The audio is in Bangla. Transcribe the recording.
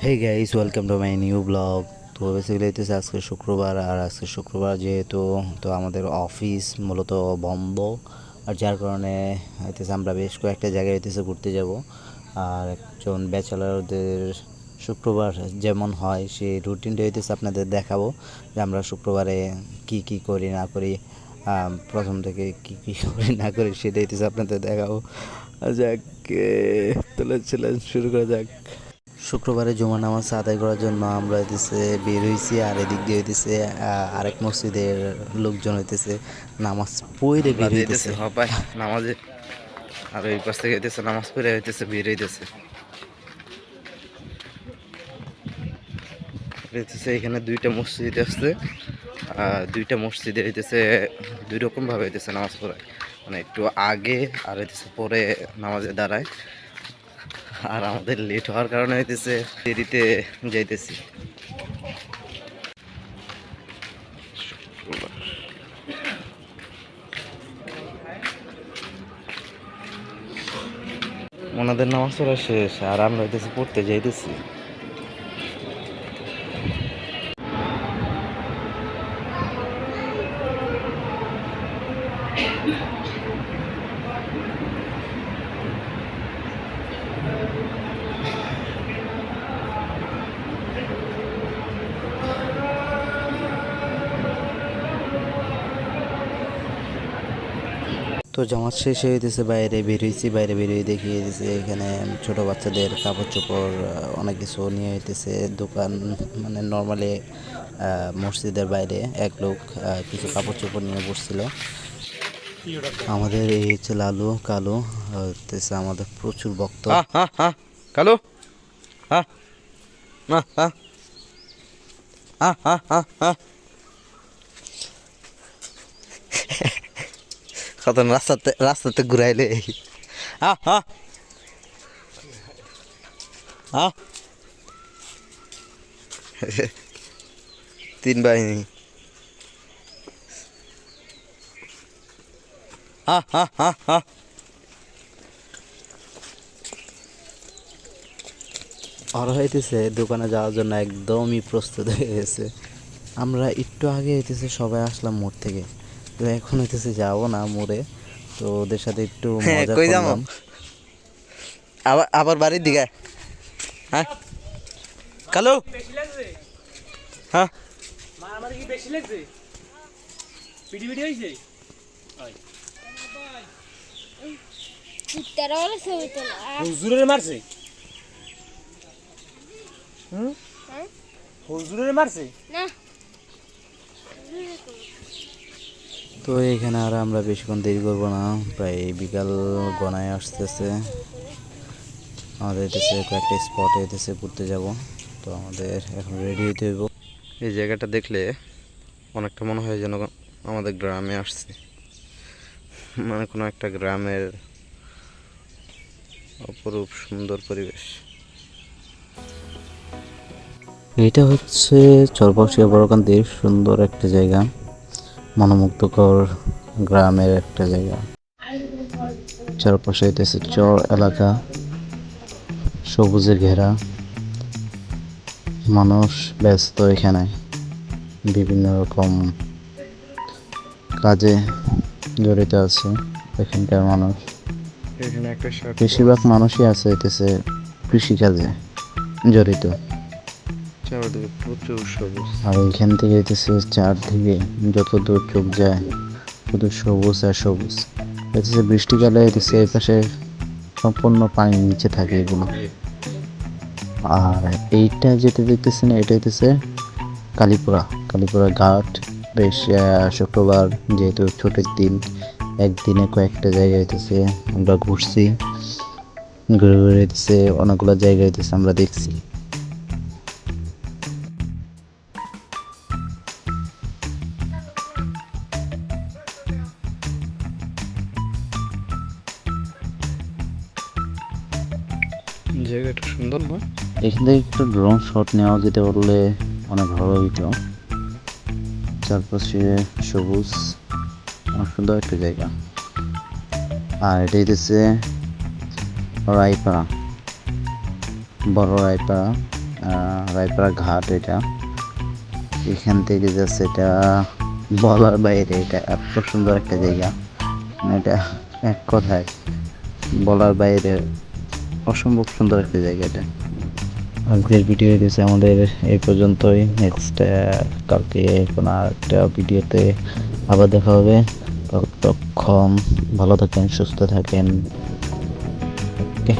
Hey guys, welcome to my new blog. তো বেসিক্যালি হইতেছে আজকে শুক্রবার, আর আজকে শুক্রবার যেহেতু তো আমাদের অফিস মূলত বন্ধ, আর যার কারণে হইতেছে আমরা বেশ কয়েকটা জায়গায় হইতেছে ঘুরতে যাব। আর একজন ব্যাচেলারদের শুক্রবার যেমন হয় সেই রুটিনটা হইতেছে আপনাদের দেখাবো, যে আমরা শুক্রবারে কি কি করি না করি, প্রথম থেকে কি কি করি না করি সেটা হইতেছে আপনাদের দেখাবো। যাক, তাহলে চলেন শুরু করা যাক। শুক্রবারে জুমা নামাজ আদায় করার জন্য আমরা হইতেছে বের হইছি, আর এদিক দিয়ে হইতেছে আরেক মসজিদের লোকজন হইতেছে নামাজ পড়ে বের হইতেছে হবাই নামাজে। আর ওই পাশ থেকে হইতেছে নামাজ পড়ে হইতেছে বের হইতেছে। এখানে দুইটা মসজিদ আছে, দুইটা মসজিদে হইতেছে দুই রকম ভাবে হইতেছে নামাজ পড়ায়, মানে একটু আগে আর হইতেছে পরে নামাজে দাঁড়ায়। আর আমাদের লেট হওয়ার কারণে হইতেছে দেরিতে যাইতেছি। ওনাদের নামাজ পড়া শেষ, আর আমরা হইতেছে পড়তে যাইতেছি। তো জামাত শেষে হইতেছে বাইরে বেরিয়েছি, বাইরে বেরিয়ে দেখি দিতেছে এখানে ছোট বাচ্চাদের কাপড় চোপড় অনেক কিছু নিয়ে হইতেছে দোকান। মানে নর্মালি মসজিদের বাইরে এক লোক কিছু কাপড় চোপড় নিয়ে বসছিল। আমাদের এই হচ্ছে লালু কালু, হইতেছে আমাদের প্রচুর ভক্ত। কালু, হ্যাঁ হ্যাঁ হ্যাঁ হ্যাঁ হ্যাঁ হ্যাঁ কত রাস্তাতে রাস্তাতে ঘুরাইলে। হ্যাঁ হ্যাঁ হ্যাঁ তিন বাহিনী। হ্যাঁ হ্যাঁ হ্যাঁ হ্যাঁ ওরা হইতেছে দোকানে যাওয়ার জন্য একদমই প্রস্তুত হয়ে গেছে। আমরা একটু আগে হইতেছে সবাই আসলাম মোড় থেকে, তো এখন হইতেছে যাবো না মোড়ে, তো ওদের সাথে একটু মজা কই যাবো? করলাম। আবার আবার বাড়ির দিকে। হ্যাঁ কালু, হ্যাঁ মারামারি কি বেশি লাগছে? পিটি পিটি হইছে? কুত্তারা ওরা ছবি তোলা। হুজুরের মারছে? হ্যাঁ? হুজুরের মারছে? না। তো এখানে আর আমরা বেশিক্ষণ দেরি করবো না, প্রায় বিকাল গনায় আসতেছে। আমাদের হইতেছে কয়েকটা স্পটে হইতেছে ঘুরতে যাব, তো আমাদের এখন রেডি হইতে হইব। এই জায়গাটা দেখলে অনেকটা মনে হয় যেন আমাদের গ্রামে আসছে, মানে কোনো একটা গ্রামের অপরূপ সুন্দর পরিবেশ। এটা হচ্ছে চরপাশিয়া বড়কান্দির সুন্দর একটা জায়গা, মনোমুগ্ধকর গ্রামের একটা জায়গা। চারপাশে হইতেছে চর এলাকা, সবুজে ঘেরা, মানুষ ব্যস্ত এখানে বিভিন্ন রকম কাজে জড়িত আছে এখানকার মানুষ। এখানে একটা বেশিরভাগ মানুষই আছে হইতেছে কৃষিকাজে জড়িত। চারদিকে প্রচুর সবুজ। আর এইখান থেকে হইতেছে চারদিকে যত দূর চোখ যায় শুধু সবুজ আর সবুজ। হইতেছে বৃষ্টিকালে হইতেছে এই পাশে সম্পূর্ণ পানির নিচে থাকে এগুলো। আর এইটা যেটা দেখতেছেন এটা হইতেছে কালীপুরা ঘাট। বেশ শুক্রবার যেহেতু ছুটির দিন, একদিনে কয়েকটা জায়গা হইতেছে আমরা ঘুরছি, ঘুরে ঘুরে হইতেছে অনেকগুলো জায়গা হইতেছে আমরা দেখছি। জায়গাটা সুন্দর না? এখান থেকে একটু ড্রোন শট নেওয়া যেতে পারলে অনেক ভালো হইতো। চারপাশে সবুজ, অনেক সুন্দর একটা জায়গা। আর এটা হইতেছে রায়পাড়া, বড় রায়পাড়া। রায়পাড়া ঘাট এটা, এখান থেকে যাচ্ছে এটা বলার বাইরে, এটা এত সুন্দর একটা জায়গা, মানে এটা এক কথায় বলার বাইরে, অসম্ভব সুন্দর একটা জায়গা এটা। আজকের ভিডিও দিয়েছে আমাদের এই পর্যন্তই। নেক্সট কালকে কোনো একটা ভিডিওতে আবার দেখা হবে। ততক্ষণ ভালো থাকেন, সুস্থ থাকেন। ওকে।